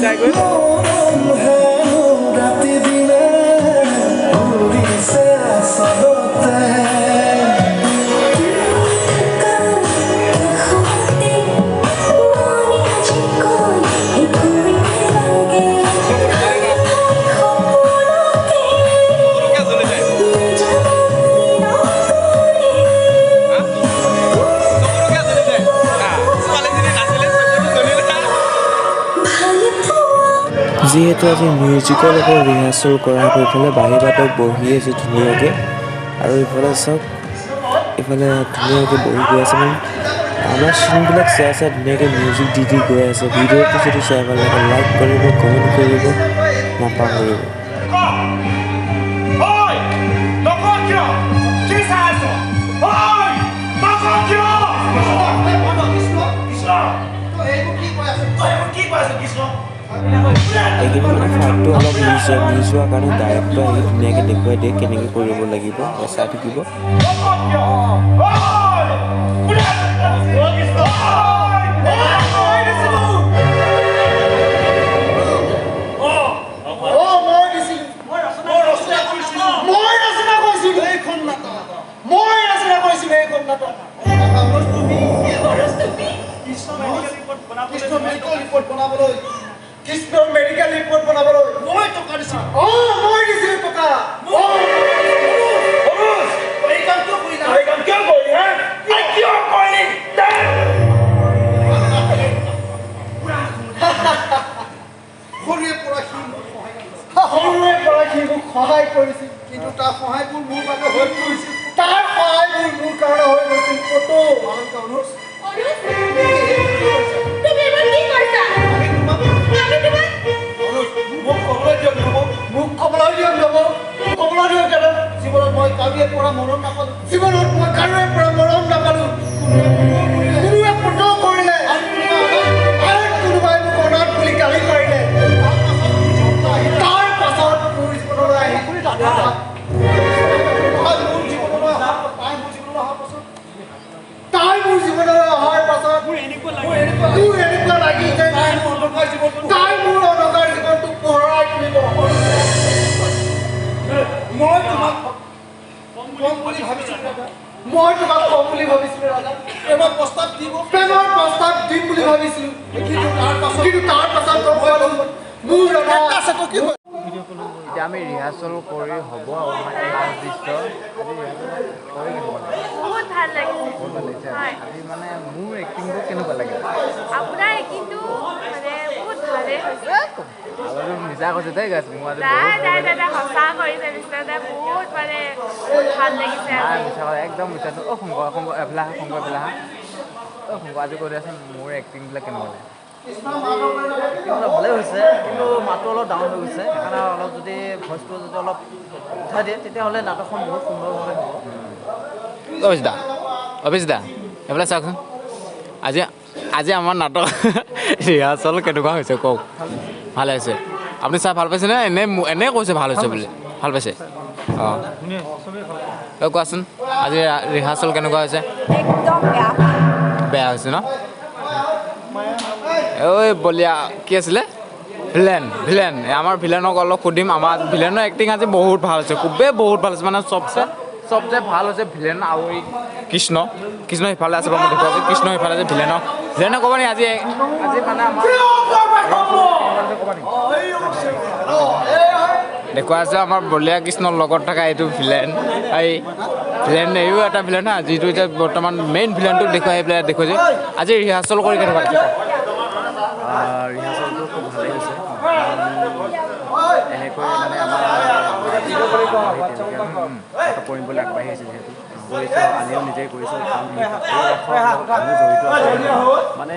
যায়গৈ যিহেতু আজি মিউজিকৰ লগত ৰিহাৰ্চেল কৰা হ'ব ইফালে বাহিৰবাটক বহি আছে ধুনীয়াকৈ আৰু ইফালে চাওক ইফালে ধুনীয়াকৈ বহি গৈ আছে মানে আমাৰ চিনবিলাক চাই চাই ধুনীয়াকৈ মিউজিক দি দি গৈ আছে ভিডিঅ'টো যদি চাই ভাল লাগে লাইক কৰিব কমেণ্ট কৰিব নাপাহৰিব এইখিনি মানে ফাইটটো অলপ মিছ হোৱাৰ কাৰণে ডাইৰেক্টৰ আহি ধুনীয়াকৈ দেখুৱাই দিয়ে কেনেকৈ কৰিব লাগিব চাই থাকিব কৃষ্ণ মেডিকেল ৰিপৰ্ট বনাবলৈ মই টকা দিছিলো মই দিছিলো টকা এই কাম কিয় কৰিলা এই কাম কিয় কৰিলি হা এই কিয় কৰিলি সৰুৰে পৰা সি মোক সহায় কৰিছিল কিন্তু তাৰ সহায়বোৰ মোৰ বাবে হৈ পৰিছিল তাৰ সহায়বোৰ মোৰ কাৰণে হৈ গৈছিল কত জীৱনত মই কাৰোৰে পৰা মৰম নাপালো কোনোৱে ফটো কৰিলে কোনোবাই মোক অনাথ বুলি গালি পাৰিলে তাৰ পাছত মোৰ জীৱনলৈ আহি তাই মোৰ জীৱনলৈ অহাৰ পাছত মোৰ এনেকুৱা লাগিল যে তাই মোৰ অনকাৰ জীৱনটো পোহৰাই তুলিব মই তোমাক কম বুলি ভাবিছিলো ৰাজা প্ৰেমৰ প্ৰস্তাৱ দিম বুলি ভাবিছিলো কিন্তু তাৰ পাছত মোৰ এতিয়া আমি ৰিহাৰ্চেল কৰি হ'ব বহুত ভাল লাগিছে আজি মানে মোৰ এক্টিংটো কেনেকুৱা লাগে আপোনাৰ এক্টিংটো মানে বহুত ভালেই হৈছে মিছা কৈছে দেই গাইছ মোৰ আজি সঁচা কৰিছে বিশ্বনাথে বহুত মানে ভাল লাগিছে মিছা একদম মিছাটো শংকৰ এফালে শংকৰ আজি কৈ দিয়াচোন মোৰ এক্টিংবিলাক কেনেকুৱা লাগে ভালেই হৈছে কিন্তু মাতটো অলপ ডাউন হৈ গৈছে সেইকাৰণে অলপ যদি ভইচটো যদি অলপ উঠাই দিয়ে তেতিয়াহ'লে নাটকখন বহুত সুন্দৰভাৱে হ'ব অভিজিতা এইফালে চাওকচোন আজি আমাৰ নাটক ৰিহাৰ্চেল কেনেকুৱা হৈছে কওক ভালে হৈছে আপুনি চাই ভাল পাইছেনে এনে কৈছে ভাল হৈছে বুলি ভাল পাইছে অঁ কোৱাচোন আজি ৰিহাৰ্চেল কেনেকুৱা হৈছে একদম বেয়া হৈছে ন ঐ বলিয়া কি আছিলে ভিলেন আমাৰ ভিলেনক অলপ সুধিম আমাৰ ভিলেনৰ এক্টিং আজি বহুত ভাল হৈছে খুবেই বহুত ভাল হৈছে মানে চবচে ভাল হৈছে ভিলেন আৰু এই কৃষ্ণ সিফালে আছে মই দেখুৱাইছোঁ কৃষ্ণ সিফালে আছে ভিলেনে ক'ব নি আজি মানে আমাৰ দেখুৱাই আছে আমাৰ বলিয়া কৃষ্ণৰ লগত থকা এইটো ভিলেন এইও এটা ভিলেন হা যিটো এতিয়া বৰ্তমান মেইন ভিলেনটোক দেখুৱাই পেলাই দেখুৱাইছে আজি ৰিহাৰ্চেল কৰি কেনেকুৱা লাগিছে ৰিহাৰ্চেলটো খুব ভালেই হৈছে এনেকৈ মানে আমাৰ কৰিবলৈ আগবাঢ়ি আহিছে যিহেতু কৰিছোঁ আমিও নিজেই কৰিছোঁ আমিও জড়িত আছোঁ মানে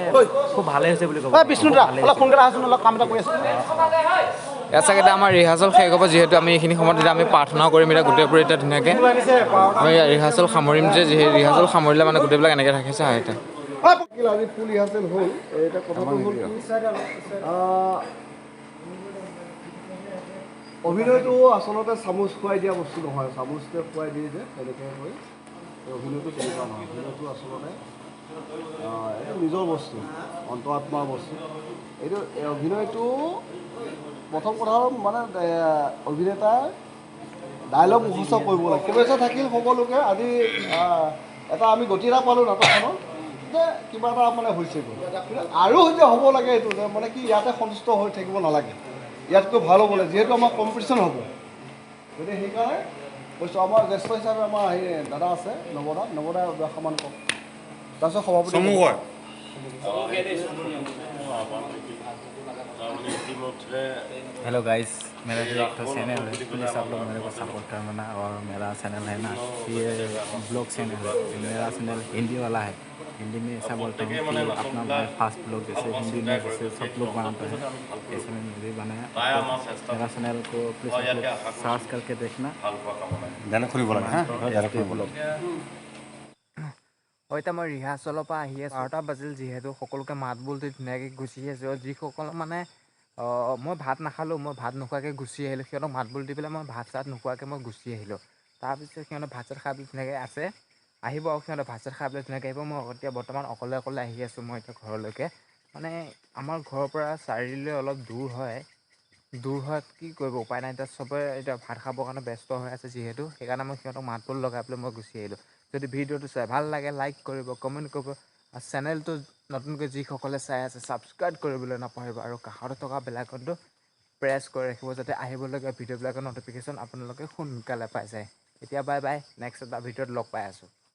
খুব ভালেই হৈছে বুলি ক'ব ইয়াত চাগে এতিয়া আমাৰ ৰিহাৰ্চেল শেষ হ'ব যিহেতু আমি এইখিনি সময়ত এতিয়া আমি প্ৰাৰ্থনা কৰিম এতিয়া গোটেইবোৰ এতিয়া ধুনীয়াকৈ আমি ৰিহাৰ্চেল সামৰিম যে ৰিহাৰ্চেল সামৰিলে মানে গোটেইবিলাক এনেকৈ ৰাখিছে এতিয়া আজি ফুল ৰিহাৰ্চেল হ'ল এটা কথাটো হ'ল অভিনয়টো আচলতে চামুচ খুৱাই দিয়া বস্তু নহয় চামুচতে খুৱাই দিয়ে যে তেনেকৈ হয় অভিনয়টো তেনেকুৱা নহয় অভিনয়টো আচলতে এইটো নিজৰ বস্তু অন্তৰাত্মাৰ বস্তু এইটো অভিনয়টো প্ৰথম কথা হ'ল মানে অভিনেতাই ডাইলগ মুখস্থ কৰিব লাগে কেইবছৰ থাকিল সকলোকে আজি এটা আমি গতি এটা পালোঁ নাটকখনৰ যে কিবা এটা মানে হৈছেগৈ কিন্তু আৰু যে হ'ব লাগে এইটো যে মানে কি ইয়াতে সন্তুষ্ট হৈ থাকিব নালাগে ইয়াতকৈ ভাল হ'ব লাগে যিহেতু আমাৰ কম্পিটিশ্যন হ'ব গতিকে সেইকাৰণে কৈছোঁ আমাৰ জ্যেষ্ঠ হিচাপে আমাৰ দাদা আছে নৱদা সমান কওক তাৰপিছত সভাপতি हेलो गाइस मेरा भी एक तो चैनल है प्लीज़ आप लोग मेरे को सपोर्ट करना और मेरा चैनल है ना ये ब्लॉग चैनल है मेरा चैनल हिंदी वाला है हिंदी में ऐसा बोलता हूँ कि अपना भाई फास्ट ब्लॉग जैसे हिंदी में जैसे सब लोग बनाते हैं ऐसे में मैं भी बनाया तो मेरा चैनल को प्लीज़ आप लोग सर्च करके देखना এতিয়া মই ৰিহাৰ্চলৰ পৰা আহি আছোঁ 12টা বাজিল যিহেতু সকলোকে মাত বোল দি ধুনীয়াকৈ গুচি আছোঁ আৰু যিসকল মানে মই ভাত নাখালোঁ মই ভাত নোখোৱাকৈ গুচি আহিলোঁ সিহঁতক মাত বোল দি পেলাই মই ভাত চাত নোখোৱাকৈ মই গুচি আহিলোঁ তাৰপিছত সিহঁতে ভাত চাত খাই পেলাই ধুনীয়াকৈ আছে আহিব আৰু সিহঁতে ভাত চাত খাই পেলাই ধুনীয়াকৈ আহিব মই এতিয়া বৰ্তমান অকলে আহি আছোঁ মই এতিয়া ঘৰলৈকে মানে আমাৰ ঘৰৰ পৰা চাৰিআলিলৈ অলপ দূৰ হয় কি কৰিব উপায় নাই এতিয়া চবে এতিয়া ভাত খাবৰ কাৰণে ব্যস্ত হৈ আছে যিহেতু সেইকাৰণে মই সিহঁতক মাত বোল লগাই পেলাই মই গুচি আহিলোঁ যদি ভিডিঅ'টো চাই ভাল লাগে লাইক কৰিব কমেণ্ট কৰিব আৰু চেনেলটো নতুনকৈ যিসকলে চাই আছে ছাবস্ক্ৰাইব কৰিবলৈ নাপাহৰিব আৰু কাষতে থকা বেল আইকনটো প্ৰেছ কৰি ৰাখিব যাতে আহিবলগীয়া ভিডিঅ'বিলাকৰ ন'টিফিকেশ্যন আপোনালোকে সোনকালে পাই যায় এতিয়া বাই বাই নেক্সট এটা ভিডিঅ'ত লগ পাই আছোঁ